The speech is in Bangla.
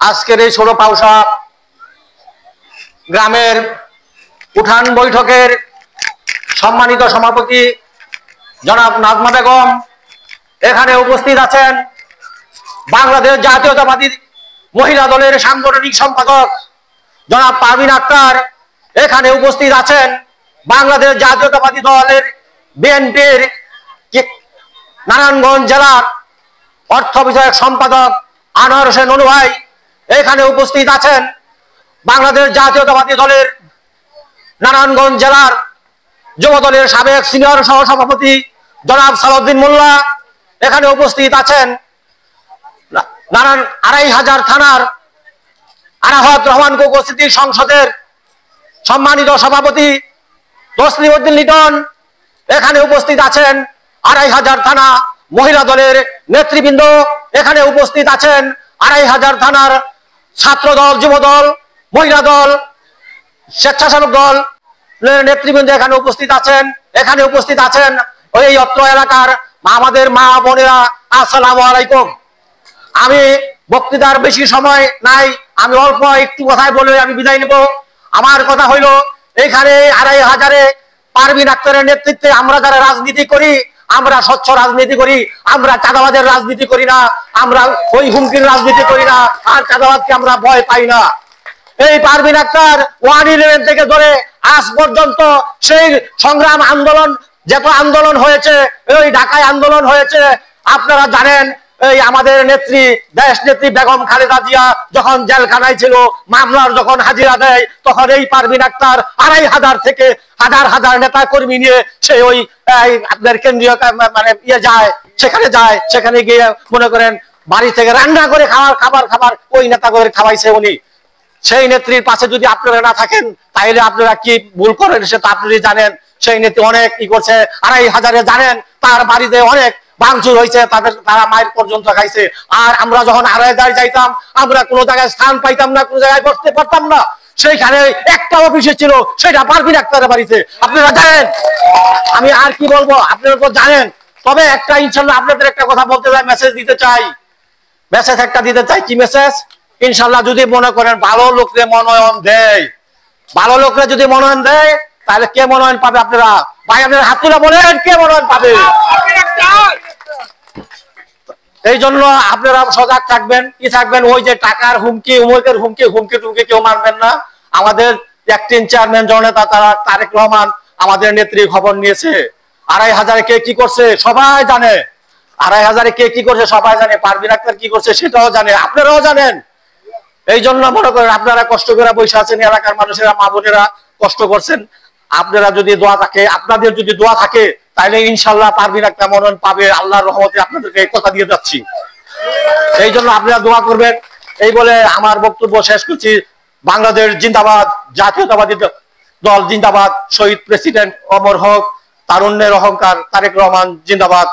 আজকের এই ছোট পাউসা গ্রামের উঠান বৈঠকের সম্মানিত সভাপতি জনাব নাজমা বেগম এখানে উপস্থিত আছেন। বাংলাদেশ জাতীয়তাবাদী মহিলা দলের সাংগঠনিক সম্পাদক জনাব পারভিন আক্তার এখানে উপস্থিত আছেন। বাংলাদেশ জাতীয়তাবাদী দলের বিএনপির নারায়ণগঞ্জ জেলার অর্থ বিষয়ক সম্পাদক আনোয়ার হোসেন অনু ভাই এখানে উপস্থিত আছেন। বাংলাদেশ জাতীয়তাবাদী দলের নারায়ণগঞ্জ জেলার যুব দলের সাবেক সিনিয়র সহসভাপতি জনাব সালাউদ্দিন মোল্লা এখানে উপস্থিত আছেন। আড়াইহাজার থানার আরাফাত রহমান উপস্থিতি সংসদের সম্মানিত সভাপতি তসলিম উদ্দিন লিটন এখানে উপস্থিত আছেন। আড়াইহাজার থানা মহিলা দলের নেতৃবৃন্দ এখানে উপস্থিত আছেন। আড়াইহাজার থানার ছাত্র দল, যুব দল, মহিলা দল, স্বেচ্ছাসেবক দল নেতৃবৃন্দ এখানে উপস্থিত আছেন। এখানে উপস্থিত আছেন ওই অত্র এলাকার আমাদের মা বোনেরা, আসসালামু আলাইকুম। আমি বক্তৃতার বেশি সময় নাই, আমি অল্প একটু কথাই বলে আমি বিদায় নেব। আমার কথা হইল, এখানে ২৫০০ পারভিন আক্তারের নেতৃত্বে আমরা যারা রাজনীতি করি, আমরা স্বচ্ছ রাজনীতি করি, আমরা চাঁদাবাদের রাজনীতি করি না, আমরা ওই হুমকির রাজনীতি করি না, আর চাঁদাবাদকে আমরা ভয় পাই না। এই পারভিন আক্তার 111 থেকে ধরে আজ পর্যন্ত সেই সংগ্রাম আন্দোলন, যত আন্দোলন হয়েছে, ওই ঢাকায় আন্দোলন হয়েছে, আপনারা জানেন। এই আমাদের নেত্রী, দেশ নেত্রী বেগম খালেদা জিয়া যখন জেলখানায় ছিল, মামলার যখন হাজিরা দেয়, তখন এই পারভিন আক্তার ২৫০০ থেকে হাজার হাজার নেতা কর্মী নিয়ে সে ওই আপনার কেন্দ্রীয় মানে যায়, সেখানে গিয়ে মনে করেন বাড়ি থেকে রান্না করে খাবার ওই নেতা করে খাওয়াইছে উনি। সেই নেত্রীর পাশে যদি আপনারা না থাকেন তাহলে আপনারা কি ভুল করেন সেটা আপনারা জানেন। সেই নেত্রী অনেক কি করছে, ২৫০০ জানেন তার বাড়িতে অনেক ভাঙচুর হয়েছে, তারা মায়ের পর্যন্ত খাইছে। আর আমরা যখন ২৫০০ যাইতাম, আমরা কোনো জায়গায় স্থান পাইতাম না, কোনো জায়গায় বসতে পারতাম না। সেইখানে একটা অফিসে ছিল, সেটা পারভিন আক্তারের বাড়িতে, আপনারা জানেন। আমি আর কি বলবো, আপনারা তো জানেন। তবে একটা ইনশাল্লাহ আপনাদের একটা কথা বলতে চাই, মেসেজ দিতে চাই, কি মেসেজ? ইনশাল্লাহ যদি মনে করেন ভালো লোকরে মনোনয়ন দেয়, ভালো লোকরে যদি মনোনয়ন দেয়, তাহলে কে মনোনয়ন পাবে? আপনারা ভাই, আপনারা হাত তুলে বলেন কে মনোনয়ন পাবে। এই জন্য আপনারা সজাগ থাকবেন, কি থাকবেন, ওই যে টাকার হুমকি, উমুকের হুমকি টুমকি কেউ মানবেন না। আমাদের অ্যাক্টিং চেয়ারম্যান জননেতা তারেক রহমান আমাদের নেত্রী খবর নিয়েছে। ২৫০০ কে কি করছে সবাই জানে, ২৫০০ কে কি করছে সবাই জানে, পারভিন আক্তার কি করছে সেটাও জানে, আপনারাও জানেন। এই জন্য মনে করেন আপনারা কষ্ট করে বসে আছেন, এলাকার মানুষেরা, মা বোনেরা কষ্ট করছেন। আপনারা যদি দোয়া থাকে, আপনাদের যদি দোয়া থাকে, তাহলে ইনশাল্লাহ পারভিন আক্তার মনোনয়ন পাবে, আল্লাহর রহমতে আপনাদেরকে কথা দিয়ে যাচ্ছি। এই জন্য আপনারা দোয়া করবেন। এই বলে আমার বক্তব্য শেষ করছি। বাংলাদেশ জিন্দাবাদ, জাতীয়তাবাদী দল জিন্দাবাদ, শহীদ প্রেসিডেন্ট অমর হোক, তারুণ্যের অহংকার তারেক রহমান জিন্দাবাদ।